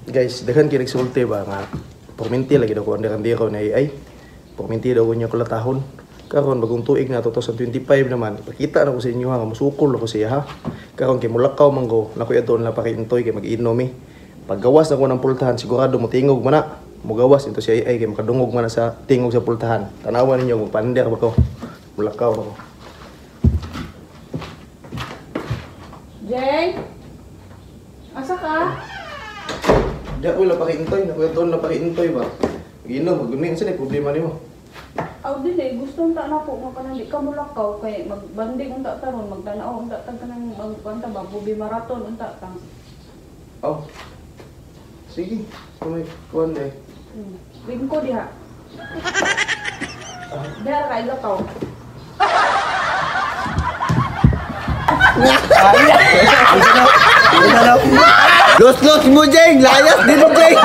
Guys, daghan kay nagsulti ba nga perminti lagi daw ko andiro na AI. Perminti daw ko niya kulatahon. Karon bagong tuig na 2025 naman. Pakita na ko sa inyo ha, musukol ako siya ha. Karon kay mulakaw man ko, nakuya doon na pakiintoy kay mag-inom eh. Paggawas na ko ng pultahan, sigurado mo tingog man na. Mugawas ito siya ay kay makadungog man na sa tingog sa pultahan. Tanawan ninyo magpander ba ko. Mulakaw ba ko. Jay? Asa ka? Diya ko lang pakiintoy, nakuya doon na pakiintoy ba. Mag-inom, mag-gunin sa problema nimo. Aw dili, gusto ta na ko makanang di ka mulakaw kay magbanding unta taron, magtanaw unta tag kanang magkwanta ba bubi marathon unta tang. Oh. Sige, kumay kuan eh. Lingko diha. Diha kay lakaw. Los mo, Jeng! Layas din mo, Jeng!